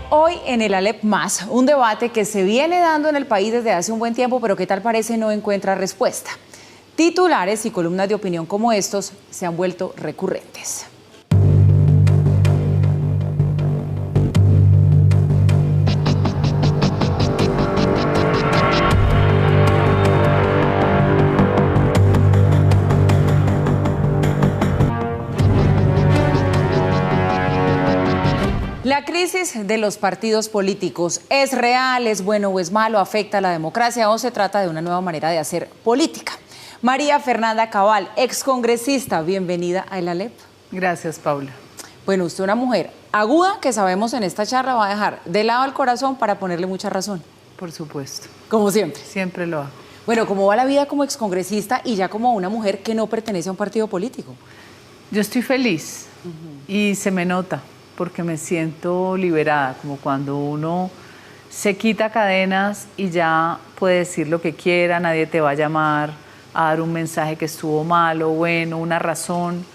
Hoy en el Alep Más, un debate que se viene dando en el país desde hace un buen tiempo, pero que tal parece no encuentra respuesta. Titulares y columnas de opinión como estos se han vuelto recurrentes. La crisis de los partidos políticos, ¿es real, es bueno o es malo, afecta a la democracia o se trata de una nueva manera de hacer política? María Fernanda Cabal, excongresista, bienvenida a El Alep. Gracias, Paula. Bueno, usted una mujer aguda que sabemos en esta charla va a dejar de lado el corazón para ponerle mucha razón. Por supuesto. Como siempre. Siempre lo hago. Bueno, ¿cómo va la vida como excongresista y ya como una mujer que no pertenece a un partido político? Yo estoy feliz y se me nota porque me siento liberada, como cuando uno se quita cadenas y ya puede decir lo que quiera, nadie te va a llamar a dar un mensaje que estuvo mal o bueno, una razón.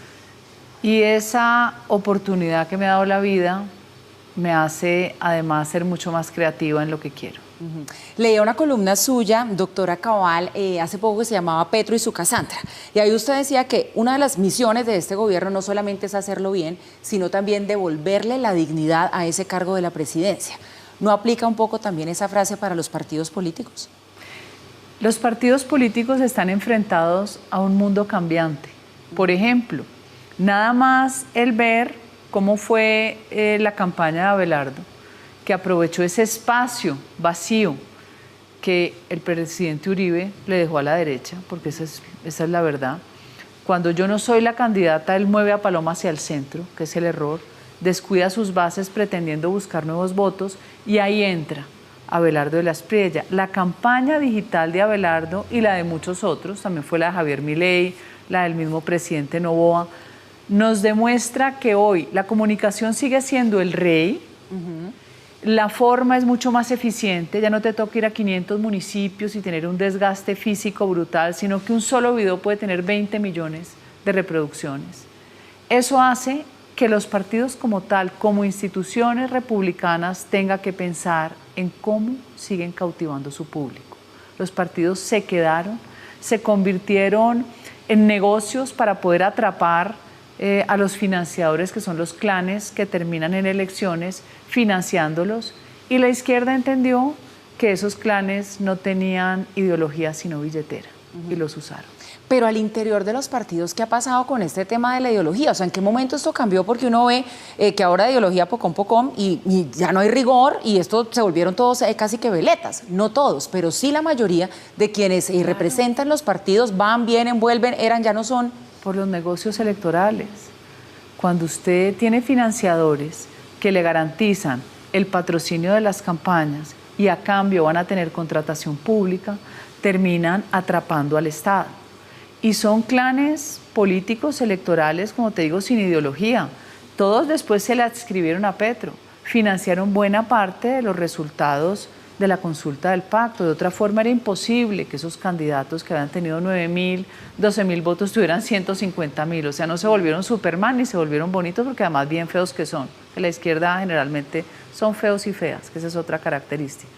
Y esa oportunidad que me ha dado la vida me hace además ser mucho más creativa en lo que quiero. Leía una columna suya, doctora Cabal, hace poco que se llamaba Petro y su Casandra. Y ahí usted decía que una de las misiones de este gobierno no solamente es hacerlo bien, sino también devolverle la dignidad a ese cargo de la presidencia. ¿No aplica un poco también esa frase para los partidos políticos? Los partidos políticos están enfrentados a un mundo cambiante. Por ejemplo, nada más el ver cómo fue la campaña de Abelardo, que aprovechó ese espacio vacío que el presidente Uribe le dejó a la derecha, porque esa es la verdad. Cuando yo no soy la candidata, él mueve a Paloma hacia el centro, que es el error, descuida sus bases pretendiendo buscar nuevos votos y ahí entra Abelardo de la Espriella. La campaña digital de Abelardo y la de muchos otros, también fue la de Javier Milei, la del mismo presidente Noboa, nos demuestra que hoy la comunicación sigue siendo el rey. La forma es mucho más eficiente, ya no te toca ir a 500 municipios y tener un desgaste físico brutal, sino que un solo video puede tener 20 millones de reproducciones. Eso hace que los partidos como tal, como instituciones republicanas, tengan que pensar en cómo siguen cautivando su público. Los partidos se quedaron, se convirtieron en negocios para poder atrapar a los financiadores, que son los clanes que terminan en elecciones financiándolos, y la izquierda entendió que esos clanes no tenían ideología sino billetera y los usaron. Pero al interior de los partidos, ¿qué ha pasado con este tema de la ideología? O sea, ¿en qué momento esto cambió? Porque uno ve que ahora ideología pocón y ya no hay rigor y esto se volvieron todos casi que veletas. No todos, pero sí la mayoría de quienes representan los partidos van, vienen, vuelven, eran, ya no son. Por los negocios electorales. Cuando usted tiene financiadores que le garantizan el patrocinio de las campañas y a cambio van a tener contratación pública, terminan atrapando al Estado. Y son clanes políticos electorales, como te digo, sin ideología. Todos después se le adscribieron a Petro, financiaron buena parte de los resultados de la consulta del pacto. De otra forma era imposible que esos candidatos que habían tenido 9.000, 12.000 votos tuvieran 150.000. O sea, no se volvieron Superman ni se volvieron bonitos, porque además bien feos que son. Que la izquierda generalmente son feos y feas, que esa es otra característica.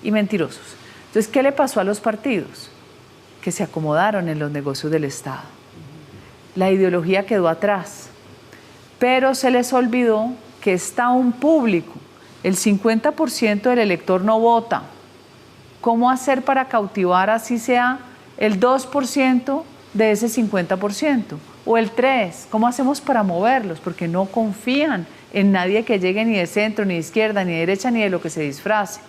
Y mentirosos. Entonces, ¿qué le pasó a los partidos? Que se acomodaron en los negocios del Estado. La ideología quedó atrás, pero se les olvidó que está un público. El 50% del elector no vota. ¿Cómo hacer para cautivar así sea el 2% de ese 50%? O el 3%. ¿Cómo hacemos para moverlos? Porque no confían en nadie que llegue ni de centro, ni de izquierda, ni de derecha, ni de lo que se disfrace.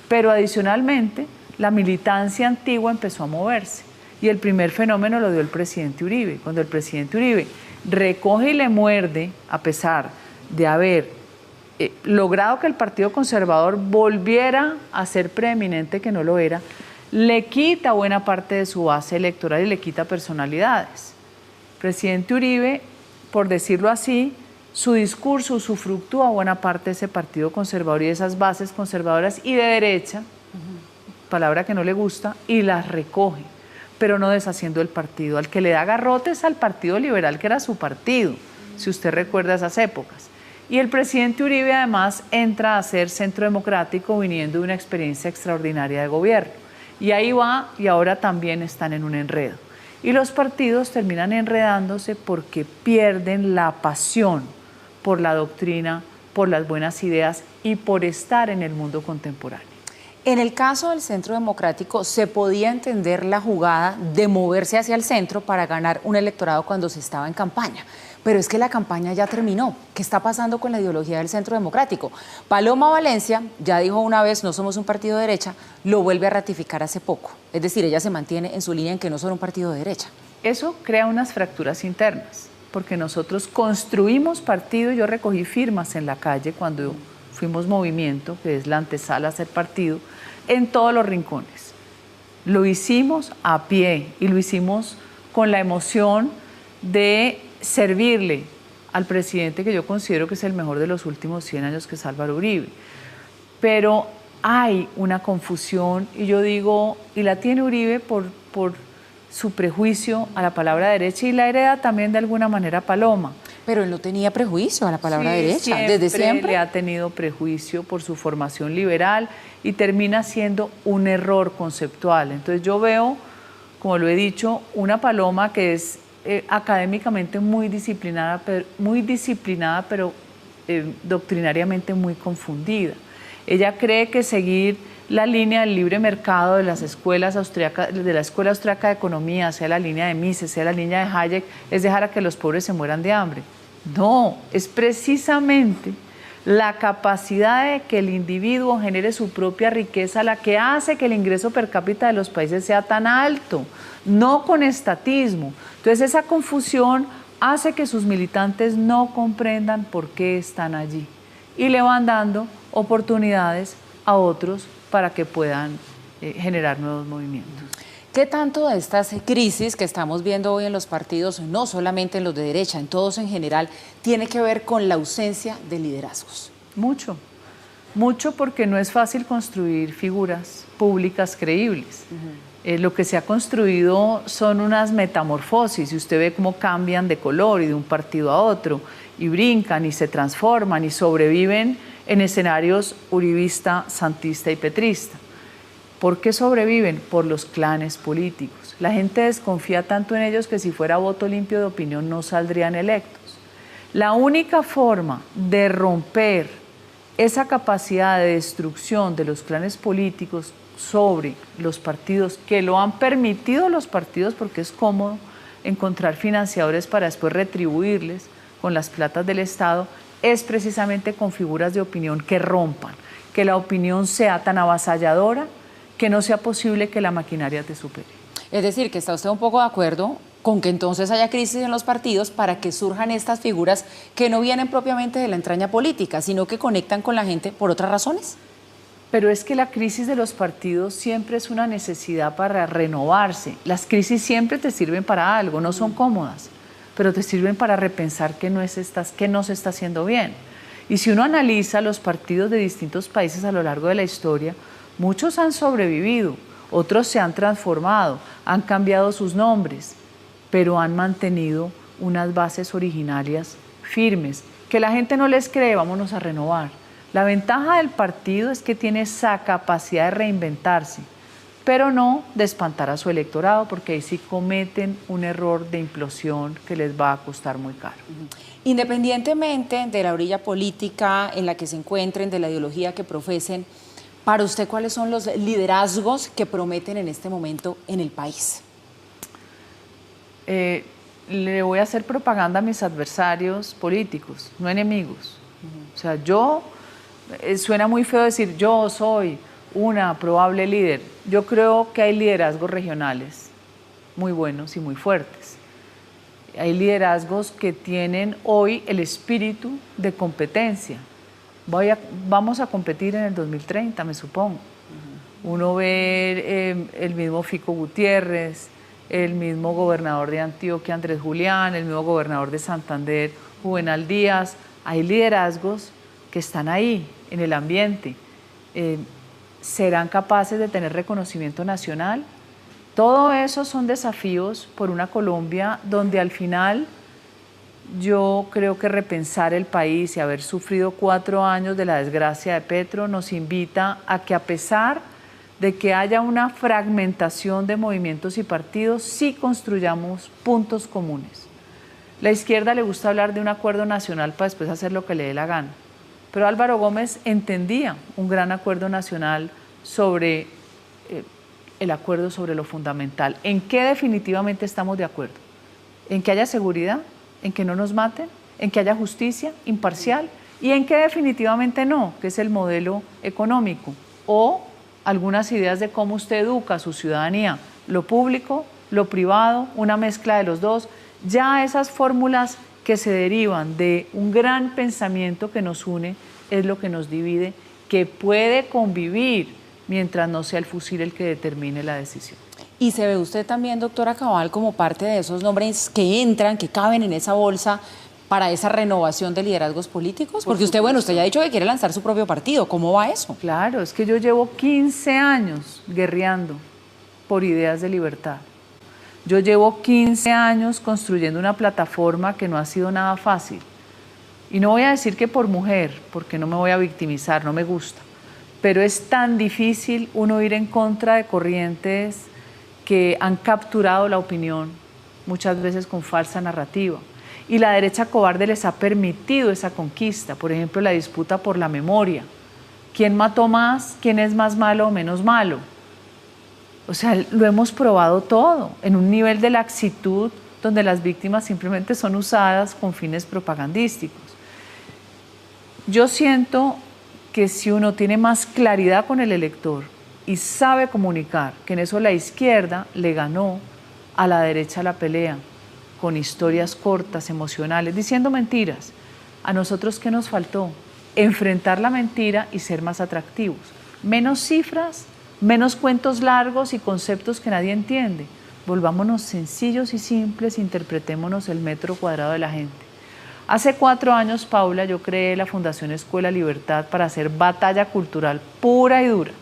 Pero adicionalmente, la militancia antigua empezó a moverse. Y el primer fenómeno lo dio el presidente Uribe. Cuando el presidente Uribe recoge y le muerde, a pesar de haber logrado que el Partido Conservador volviera a ser preeminente, que no lo era, le quita buena parte de su base electoral y le quita personalidades. Presidente Uribe, por decirlo así, su discurso usufructúa buena parte de ese Partido Conservador y de esas bases conservadoras y de derecha, palabra que no le gusta, y las recoge, pero no deshaciendo el partido. Al que le da garrotes al Partido Liberal, que era su partido, si usted recuerda esas épocas. Y el presidente Uribe además entra a ser Centro Democrático viniendo de una experiencia extraordinaria de gobierno. Y ahí va, y ahora también están en un enredo. Y los partidos terminan enredándose porque pierden la pasión por la doctrina, por las buenas ideas y por estar en el mundo contemporáneo. En el caso del Centro Democrático, ¿se podía entender la jugada de moverse hacia el centro para ganar un electorado cuando se estaba en campaña? Pero es que la campaña ya terminó. ¿Qué está pasando con la ideología del Centro Democrático? Paloma Valencia ya dijo una vez, no somos un partido de derecha, lo vuelve a ratificar hace poco. Es decir, ella se mantiene en su línea en que no son un partido de derecha. Eso crea unas fracturas internas, porque nosotros construimos partido. Yo recogí firmas en la calle cuando fuimos movimiento, que es la antesala a ser partido, en todos los rincones. Lo hicimos a pie y lo hicimos con la emoción de servirle al presidente que yo considero que es el mejor de los últimos 100 años, que es Álvaro Uribe. Pero hay una confusión, y yo digo, y la tiene Uribe por su prejuicio a la palabra derecha, y la hereda también de alguna manera Paloma. Pero él no tenía prejuicio a la palabra derecha, desde desde siempre. Le ha tenido prejuicio por su formación liberal y termina siendo un error conceptual. Entonces yo veo, como lo he dicho, una Paloma que es académicamente muy disciplinada, pero doctrinariamente muy confundida. Ella cree que seguir la línea del libre mercado de las escuelas austriacas, de la Escuela Austriaca de Economía, sea la línea de Mises, sea la línea de Hayek, es dejar a que los pobres se mueran de hambre. No, es precisamente la capacidad de que el individuo genere su propia riqueza la que hace que el ingreso per cápita de los países sea tan alto, no con estatismo. Entonces esa confusión hace que sus militantes no comprendan por qué están allí y le van dando oportunidades a otros para que puedan generar nuevos movimientos. ¿Qué tanto de estas crisis que estamos viendo hoy en los partidos, no solamente en los de derecha, en todos en general, tiene que ver con la ausencia de liderazgos? Mucho, mucho, porque no es fácil construir figuras públicas creíbles. Lo que se ha construido son unas metamorfosis, y usted ve cómo cambian de color y de un partido a otro, y brincan y se transforman y sobreviven en escenarios uribista, santista y petrista. ¿Por qué sobreviven? Por los clanes políticos. La gente desconfía tanto en ellos que si fuera voto limpio de opinión no saldrían electos. La única forma de romper esa capacidad de destrucción de los clanes políticos sobre los partidos, que lo han permitido los partidos porque es cómodo encontrar financiadores para después retribuirles con las platas del Estado, es precisamente con figuras de opinión que rompan, que la opinión sea tan avasalladora que no sea posible que la maquinaria te supere. Es decir, que está usted un poco de acuerdo con que entonces haya crisis en los partidos para que surjan estas figuras que no vienen propiamente de la entraña política, sino que conectan con la gente por otras razones. Pero es que la crisis de los partidos siempre es una necesidad para renovarse. Las crisis siempre te sirven para algo, no son cómodas, pero te sirven para repensar qué no se está haciendo bien. Y si uno analiza los partidos de distintos países a lo largo de la historia, muchos han sobrevivido, otros se han transformado, han cambiado sus nombres, pero han mantenido unas bases originarias firmes, que la gente no les cree, vámonos a renovar. La ventaja del partido es que tiene esa capacidad de reinventarse, pero no de espantar a su electorado, porque ahí sí cometen un error de implosión que les va a costar muy caro. Independientemente de la orilla política en la que se encuentren, de la ideología que profesen, para usted, ¿cuáles son los liderazgos que prometen en este momento en el país? Le voy a hacer propaganda a mis adversarios políticos, no enemigos. O sea, suena muy feo decir yo soy una probable líder. Yo creo que hay liderazgos regionales muy buenos y muy fuertes. Hay liderazgos que tienen hoy el espíritu de competencia. Vamos a competir en el 2030, me supongo. Uno ve el mismo Fico Gutiérrez, el mismo gobernador de Antioquia, Andrés Julián, el mismo gobernador de Santander, Juvenal Díaz. Hay liderazgos que están ahí, en el ambiente. ¿Serán capaces de tener reconocimiento nacional? Todo eso son desafíos por una Colombia donde al final yo creo que repensar el país y haber sufrido 4 años de la desgracia de Petro nos invita a que, a pesar de que haya una fragmentación de movimientos y partidos, sí construyamos puntos comunes. La izquierda le gusta hablar de un acuerdo nacional para después hacer lo que le dé la gana, pero Álvaro Gómez entendía un gran acuerdo nacional sobre el acuerdo sobre lo fundamental. ¿En qué definitivamente estamos de acuerdo? ¿En que haya seguridad? ¿En que no nos maten? ¿En que haya justicia imparcial? ¿Y en que definitivamente no? Que es el modelo económico. O algunas ideas de cómo usted educa a su ciudadanía, lo público, lo privado, una mezcla de los dos. Ya esas fórmulas que se derivan de un gran pensamiento que nos une es lo que nos divide, que puede convivir mientras no sea el fusil el que determine la decisión. ¿Y se ve usted también, doctora Cabal, como parte de esos nombres que entran, que caben en esa bolsa para esa renovación de liderazgos políticos? Porque usted, bueno, usted ya ha dicho que quiere lanzar su propio partido. ¿Cómo va eso? Claro, es que yo llevo 15 años guerreando por ideas de libertad. Yo llevo 15 años construyendo una plataforma que no ha sido nada fácil. Y no voy a decir que por mujer, porque no me voy a victimizar, no me gusta. Pero es tan difícil uno ir en contra de corrientes que han capturado la opinión, muchas veces con falsa narrativa. Y la derecha cobarde les ha permitido esa conquista, por ejemplo, la disputa por la memoria. ¿Quién mató más? ¿Quién es más malo o menos malo? O sea, lo hemos probado todo, en un nivel de laxitud donde las víctimas simplemente son usadas con fines propagandísticos. Yo siento que si uno tiene más claridad con el elector y sabe comunicar, que en eso la izquierda le ganó a la derecha la pelea, con historias cortas, emocionales, diciendo mentiras. ¿A nosotros qué nos faltó? Enfrentar la mentira y ser más atractivos. Menos cifras, menos cuentos largos y conceptos que nadie entiende. Volvámonos sencillos y simples, interpretémonos el metro cuadrado de la gente. Hace 4 años, Paula, yo creé la Fundación Escuela Libertad para hacer batalla cultural pura y dura.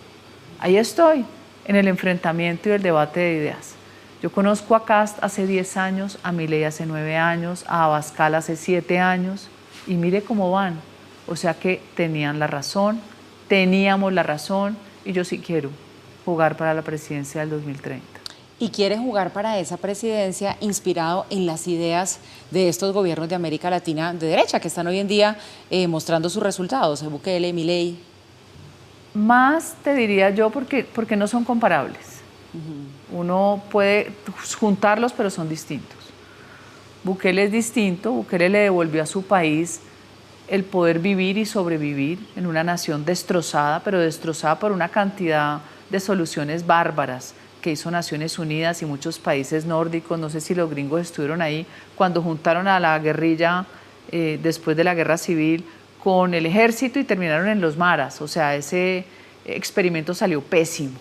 Ahí estoy, en el enfrentamiento y el debate de ideas. Yo conozco a Kast hace 10 años, a Milei hace 9 años, a Abascal hace 7 años, y mire cómo van. O sea que tenían la razón, teníamos la razón, y yo sí quiero jugar para la presidencia del 2030. Y quiere jugar para esa presidencia inspirado en las ideas de estos gobiernos de América Latina de derecha que están hoy en día mostrando sus resultados, Bukele, Milei. Más te diría yo porque no son comparables. Uno puede juntarlos, pero son distintos. Bukele es distinto. Bukele le devolvió a su país el poder vivir y sobrevivir en una nación destrozada, pero destrozada por una cantidad de soluciones bárbaras que hizo Naciones Unidas y muchos países nórdicos. No sé si los gringos estuvieron ahí cuando juntaron a la guerrilla después de la guerra civil con el ejército y terminaron en los maras. O sea, ese experimento salió pésimo.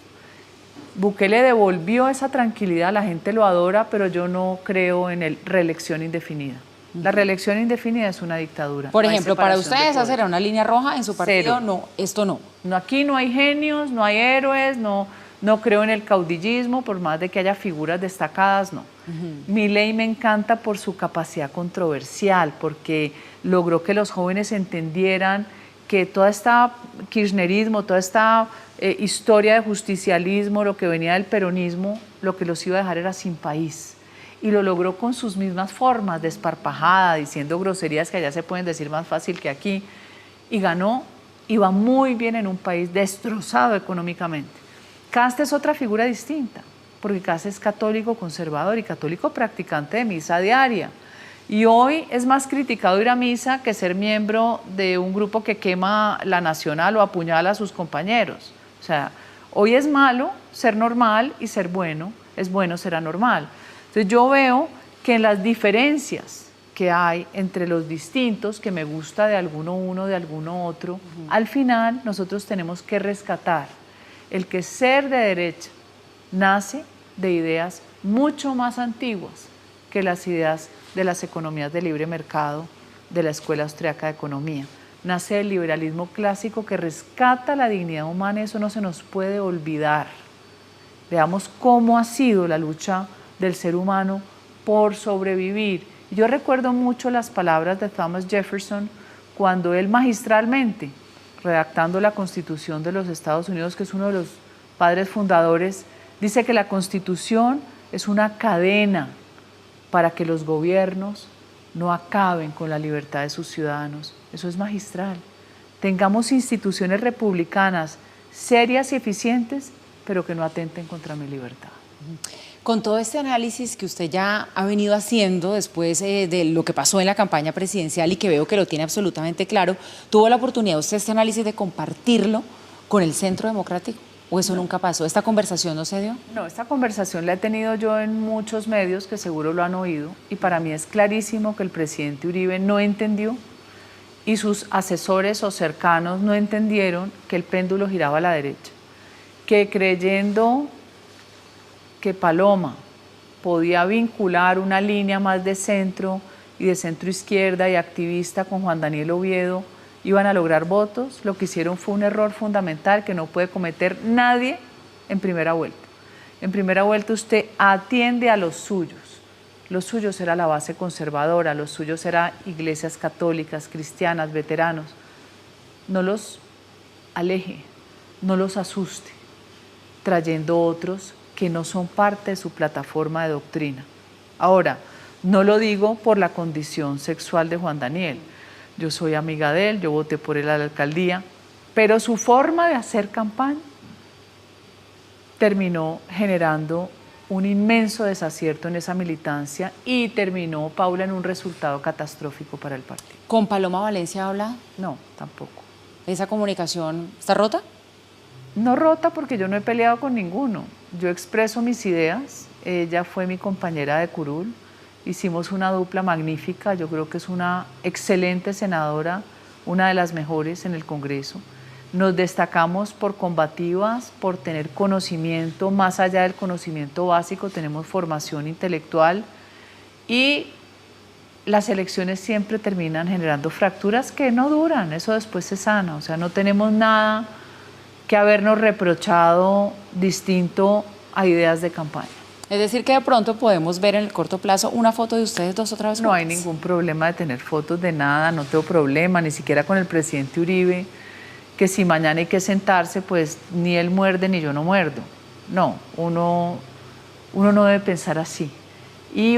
Bukele devolvió esa tranquilidad, la gente lo adora, pero yo no creo en el reelección indefinida. La reelección indefinida es una dictadura. Por ejemplo, para ustedes esa será una línea roja en su partido. Cero. No, esto no. Aquí no hay genios, no hay héroes, no creo en el caudillismo, por más de que haya figuras destacadas, no. Milei me encanta por su capacidad controversial, porque logró que los jóvenes entendieran que toda esta kirchnerismo, toda esta historia de justicialismo, lo que venía del peronismo, lo que los iba a dejar era sin país. Y lo logró con sus mismas formas, desparpajada, diciendo groserías que allá se pueden decir más fácil que aquí. Y ganó, y va muy bien en un país destrozado económicamente. Kast es otra figura distinta, porque Kast es católico conservador y católico practicante de misa diaria. Y hoy es más criticado ir a misa que ser miembro de un grupo que quema la nacional o apuñala a sus compañeros. O sea, hoy es malo ser normal y ser bueno, es bueno ser anormal. Entonces yo veo que en las diferencias que hay entre los distintos, que me gusta de alguno uno, de alguno otro, al final nosotros tenemos que rescatar el que ser de derecha nace de ideas mucho más antiguas que las ideas de las economías de libre mercado de la Escuela Austriaca de Economía. Nace del liberalismo clásico que rescata la dignidad humana y eso no se nos puede olvidar. Veamos cómo ha sido la lucha del ser humano por sobrevivir Yo recuerdo mucho las palabras de Thomas Jefferson cuando él magistralmente, redactando la Constitución de los Estados Unidos, que es uno de los padres fundadores, dice que la Constitución es una cadena para que los gobiernos no acaben con la libertad de sus ciudadanos. Eso es magistral. Tengamos instituciones republicanas serias y eficientes, pero que no atenten contra mi libertad. Con todo este análisis que usted ya ha venido haciendo después de lo que pasó en la campaña presidencial y que veo que lo tiene absolutamente claro, ¿tuvo la oportunidad usted este análisis de compartirlo con el Centro Democrático? ¿O eso nunca pasó? ¿Esta conversación no se dio? No, esta conversación la he tenido yo en muchos medios que seguro lo han oído y para mí es clarísimo que el presidente Uribe no entendió y sus asesores o cercanos no entendieron que el péndulo giraba a la derecha, que creyendo que Paloma podía vincular una línea más de centro y de centro izquierda y activista con Juan Daniel Oviedo, iban a lograr votos. Lo que hicieron fue un error fundamental que no puede cometer nadie en primera vuelta. En primera vuelta usted atiende a los suyos. Los suyos era la base conservadora, los suyos eran iglesias católicas, cristianas, veteranos. No los aleje, no los asuste, trayendo otros que no son parte de su plataforma de doctrina. Ahora, no lo digo por la condición sexual de Juan Daniel. Yo soy amiga de él, yo voté por él a la alcaldía, pero su forma de hacer campaña terminó generando un inmenso desacierto en esa militancia y terminó, Paula, en un resultado catastrófico para el partido. ¿Con Paloma Valencia habla? No, tampoco. ¿Esa comunicación está rota? No rota porque yo no he peleado con ninguno. Yo expreso mis ideas, ella fue mi compañera de curul, hicimos una dupla magnífica, yo creo que es una excelente senadora, una de las mejores en el Congreso. Nos destacamos por combativas, por tener conocimiento, más allá del conocimiento básico, tenemos formación intelectual y las elecciones siempre terminan generando fracturas que no duran, eso después se sana, o sea, no tenemos nada que habernos reprochado distinto a ideas de campaña. Es decir, que de pronto podemos ver en el corto plazo una foto de ustedes dos otra vez. No hay ningún problema de tener fotos de nada, no tengo problema, ni siquiera con el presidente Uribe, que si mañana hay que sentarse, pues ni él muerde ni yo no muerdo. No, uno no debe pensar así. Y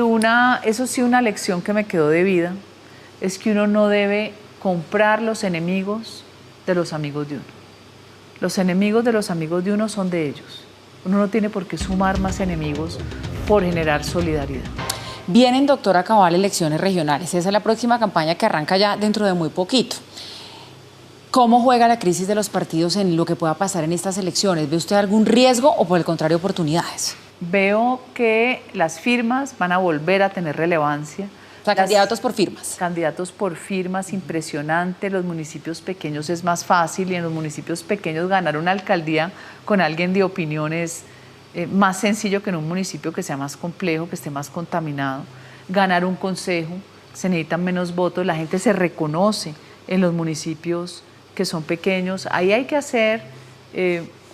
eso sí, una lección que me quedó de vida, es que uno no debe comprar los enemigos de los amigos de uno. Los enemigos de los amigos de uno son de ellos. Uno no tiene por qué sumar más enemigos por generar solidaridad. Vienen, doctora Cabal, elecciones regionales. Esa es la próxima campaña que arranca ya dentro de muy poquito. ¿Cómo juega la crisis de los partidos en lo que pueda pasar en estas elecciones? ¿Ve usted algún riesgo o por el contrario oportunidades? Veo que las firmas van a volver a tener relevancia. O sea, candidatos por firmas. Candidatos por firmas, impresionante. Los municipios pequeños es más fácil y en los municipios pequeños ganar una alcaldía con alguien de opiniones más sencillo que en un municipio que sea más complejo, que esté más contaminado. Ganar un consejo, se necesitan menos votos, la gente se reconoce en los municipios que son pequeños. Ahí hay que hacer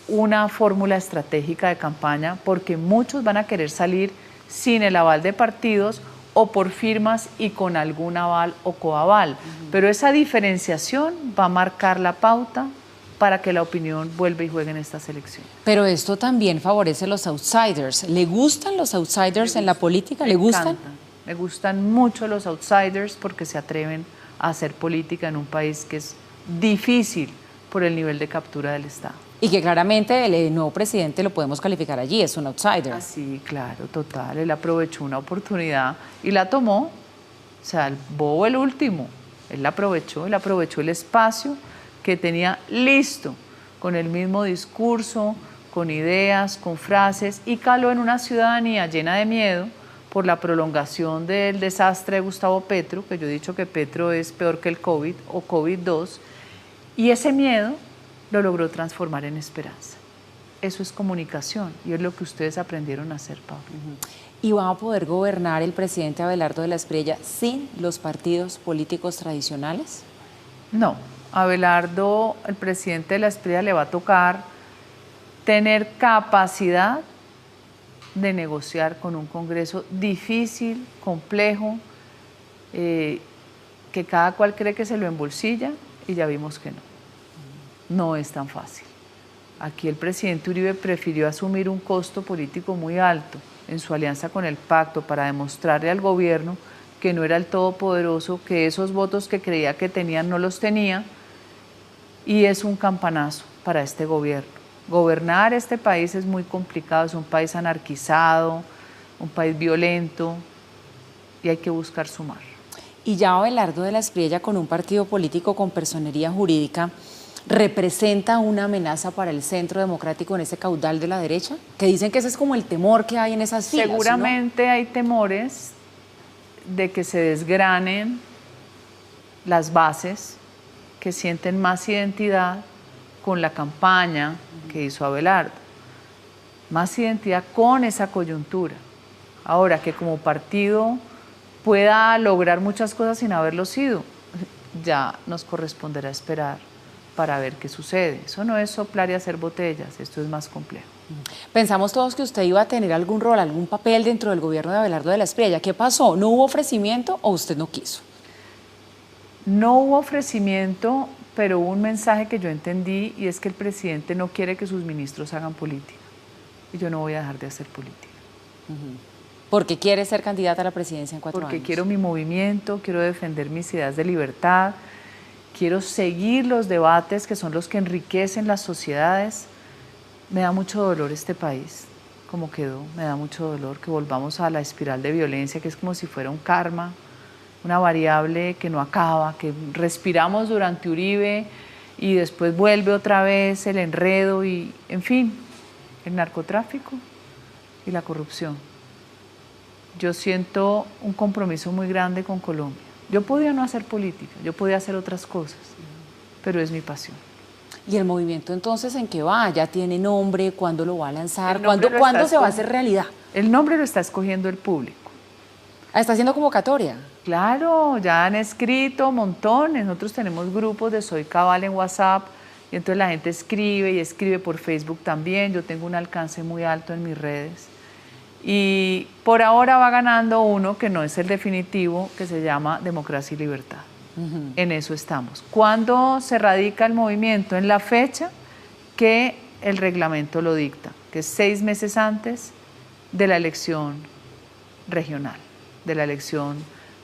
una fórmula estratégica de campaña porque muchos van a querer salir sin el aval de partidos o por firmas y con algún aval o coaval. Pero esa diferenciación va a marcar la pauta para que la opinión vuelva y juegue en estas elecciones. Pero esto también favorece a los outsiders. ¿Le gustan los outsiders en la política? ¿Le gustan? Me gustan mucho los outsiders porque se atreven a hacer política en un país que es difícil por el nivel de captura del Estado. Y que claramente el nuevo presidente lo podemos calificar allí, es un outsider. Sí, claro, total. Él aprovechó una oportunidad y la tomó. O sea, el bobo el último. Él aprovechó el espacio que tenía listo, con el mismo discurso, con ideas, con frases, y caló en una ciudadanía llena de miedo por la prolongación del desastre de Gustavo Petro, que yo he dicho que Petro es peor que el COVID o COVID-2, y ese miedo lo logró transformar en esperanza. Eso es comunicación y es lo que ustedes aprendieron a hacer, Pablo. ¿Y va a poder gobernar el presidente Abelardo de la Espriella sin los partidos políticos tradicionales? No, Abelardo, el presidente de la Espriella, le va a tocar tener capacidad de negociar con un Congreso difícil, complejo, que cada cual cree que se lo embolsilla y ya vimos que no. No es tan fácil. Aquí el presidente Uribe prefirió asumir un costo político muy alto en su alianza con el pacto para demostrarle al gobierno que no era el todopoderoso, que esos votos que creía que tenían no los tenía, y es un campanazo para este gobierno. Gobernar este país es muy complicado, es un país anarquizado, un país violento, y hay que buscar sumar. Y ya Abelardo de la Espriella, con un partido político con personería jurídica, ¿representa una amenaza para el centro democrático en ese caudal de la derecha? Que dicen que ese es como el temor que hay en esas filas. Seguramente, ¿no? Hay temores de que se desgranen las bases, que sienten más identidad con la campaña que hizo Abelardo, más identidad con esa coyuntura. Ahora, que como partido pueda lograr muchas cosas sin haberlo sido, ya nos corresponderá esperar para ver qué sucede. Eso no es soplar y hacer botellas, esto es más complejo. Pensamos todos que usted iba a tener algún rol, algún papel dentro del gobierno de Abelardo de la Espriella. ¿Qué pasó? ¿No hubo ofrecimiento o usted no quiso? No hubo ofrecimiento, pero hubo un mensaje que yo entendí, y es que el presidente no quiere que sus ministros hagan política. Y yo no voy a dejar de hacer política. Porque quiere ser candidata a la presidencia en 4 años. Porque quiero mi movimiento, quiero defender mis ideas de libertad, quiero seguir los debates que son los que enriquecen las sociedades. Me da mucho dolor este país, como quedó, me da mucho dolor que volvamos a la espiral de violencia, que es como si fuera un karma, una variable que no acaba, que respiramos durante Uribe y después vuelve otra vez el enredo y, en fin, el narcotráfico y la corrupción. Yo siento un compromiso muy grande con Colombia. Yo podía no hacer política, yo podía hacer otras cosas, pero es mi pasión. ¿Y el movimiento entonces en qué va? ¿Ya tiene nombre? ¿Cuándo lo va a lanzar? ¿Cuándo se va a hacer realidad? El nombre lo está escogiendo el público. Ah, ¿está haciendo convocatoria? Claro, ya han escrito montones. Nosotros tenemos grupos de Soy Cabal en WhatsApp, y entonces la gente escribe y escribe por Facebook también. Yo tengo un alcance muy alto en mis redes. Y por ahora va ganando uno que no es el definitivo, que se llama Democracia y Libertad. En eso estamos. ¿Cuándo se radica el movimiento? En la fecha que el reglamento lo dicta, que es 6 meses antes de la elección regional, de la elección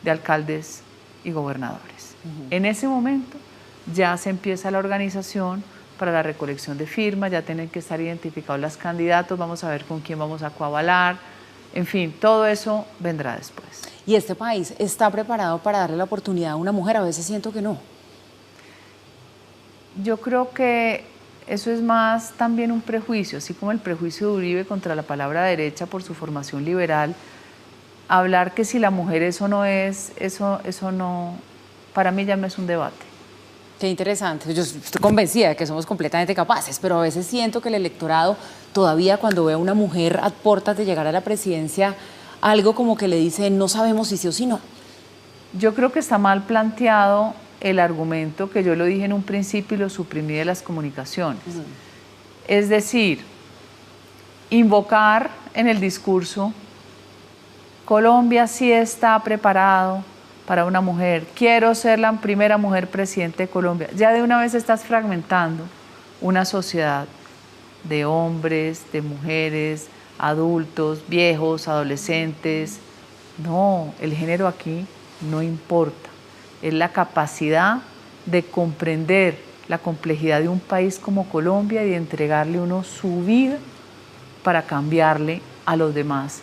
de alcaldes y gobernadores. En ese momento ya se empieza la organización para la recolección de firmas, ya tienen que estar identificados los candidatos, vamos a ver con quién vamos a coavalar, en fin, todo eso vendrá después. ¿Y este país está preparado para darle la oportunidad a una mujer? A veces siento que no. Yo creo que eso es más también un prejuicio, así como el prejuicio de Uribe contra la palabra derecha por su formación liberal. Hablar que si la mujer eso no es, eso no, para mí ya no es un debate. Qué interesante. Yo estoy convencida de que somos completamente capaces, pero a veces siento que el electorado todavía cuando ve a una mujer a puertas de llegar a la presidencia, algo como que le dice no sabemos si sí o si no. Yo creo que está mal planteado el argumento, que yo lo dije en un principio y lo suprimí de las comunicaciones. Es decir, invocar en el discurso, Colombia sí está preparado para una mujer, quiero ser la primera mujer presidente de Colombia. Ya de una vez estás fragmentando una sociedad de hombres, de mujeres, adultos, viejos, adolescentes. No, el género aquí no importa. Es la capacidad de comprender la complejidad de un país como Colombia y de entregarle uno su vida para cambiarle a los demás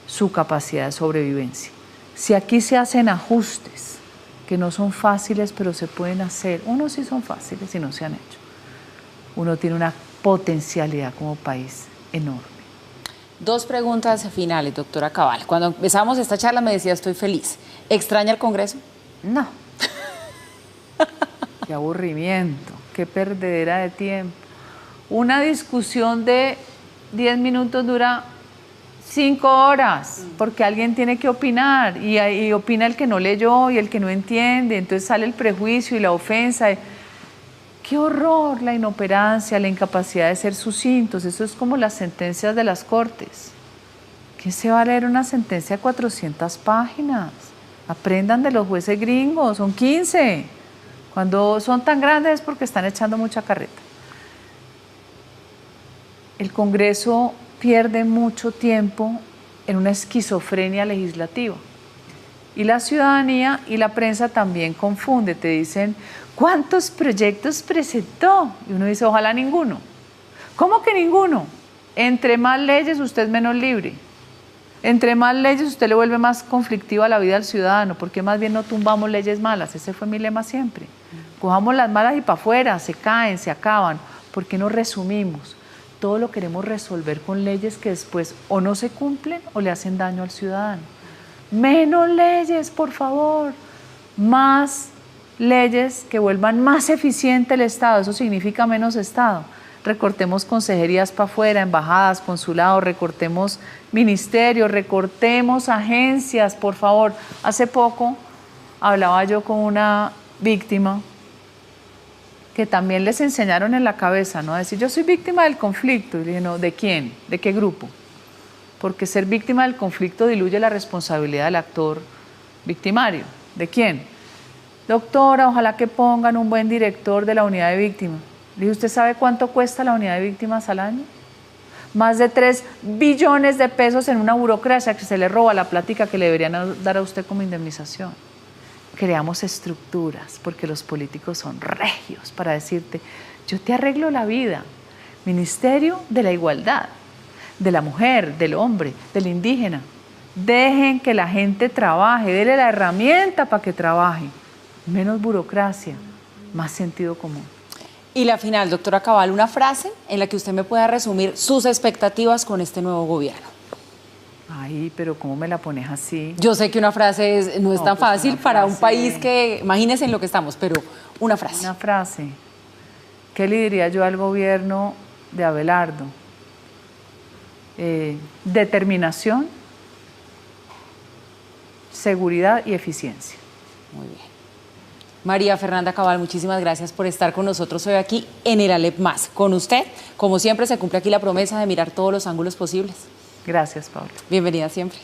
su capacidad de sobrevivencia. Si aquí se hacen ajustes que no son fáciles, pero se pueden hacer, unos sí son fáciles y no se han hecho, uno tiene una potencialidad como país enorme. 2 preguntas finales, doctora Cabal. Cuando empezamos esta charla me decía, estoy feliz. ¿Extraña el Congreso? No. Qué aburrimiento, qué perdedera de tiempo. Una discusión de 10 minutos dura 5 horas, porque alguien tiene que opinar, y opina el que no leyó y el que no entiende, entonces sale el prejuicio y la ofensa. ¡Qué horror! La inoperancia, la incapacidad de ser sucintos, eso es como las sentencias de las cortes. ¿Quién se va a leer una sentencia de 400 páginas? Aprendan de los jueces gringos, son 15. Cuando son tan grandes es porque están echando mucha carreta. El Congreso pierde mucho tiempo en una esquizofrenia legislativa. Y la ciudadanía y la prensa también confunde, te dicen, ¿cuántos proyectos presentó? Y uno dice, ojalá ninguno. ¿Cómo que ninguno? Entre más leyes usted es menos libre. Entre más leyes usted le vuelve más conflictiva la vida al ciudadano, porque más bien no tumbamos leyes malas, ese fue mi lema siempre. Cojamos las malas y para afuera, se caen, se acaban, porque no resumimos. Todo lo queremos resolver con leyes que después o no se cumplen o le hacen daño al ciudadano. Menos leyes, por favor. Más leyes que vuelvan más eficiente el Estado. Eso significa menos Estado. Recortemos consejerías para afuera, embajadas, consulados, recortemos ministerios, recortemos agencias, por favor. Hace poco hablaba yo con una víctima que también les enseñaron en la cabeza, ¿no? A decir, yo soy víctima del conflicto. Y le dije, no, ¿de quién? ¿De qué grupo? Porque ser víctima del conflicto diluye la responsabilidad del actor victimario. ¿De quién? Doctora, ojalá que pongan un buen director de la unidad de víctimas. Le dije, ¿usted sabe cuánto cuesta la unidad de víctimas al año? Más de 3 billones de pesos en una burocracia que se le roba la plática que le deberían dar a usted como indemnización. Creamos estructuras, porque los políticos son regios para decirte, yo te arreglo la vida. Ministerio de la Igualdad, de la mujer, del hombre, del indígena. Dejen que la gente trabaje, denle la herramienta para que trabaje. Menos burocracia, más sentido común. Y la final, doctora Cabal, una frase en la que usted me pueda resumir sus expectativas con este nuevo gobierno. Ay, pero ¿cómo me la pones así? Yo sé que una frase no es tan pues fácil para un país que, imagínense en lo que estamos, pero una frase. Una frase. ¿Qué le diría yo al gobierno de Abelardo? Determinación, seguridad y eficiencia. Muy bien. María Fernanda Cabal, muchísimas gracias por estar con nosotros hoy aquí en el Alep Más. Con usted, como siempre, se cumple aquí la promesa de mirar todos los ángulos posibles. Gracias, Paula. Bienvenida siempre.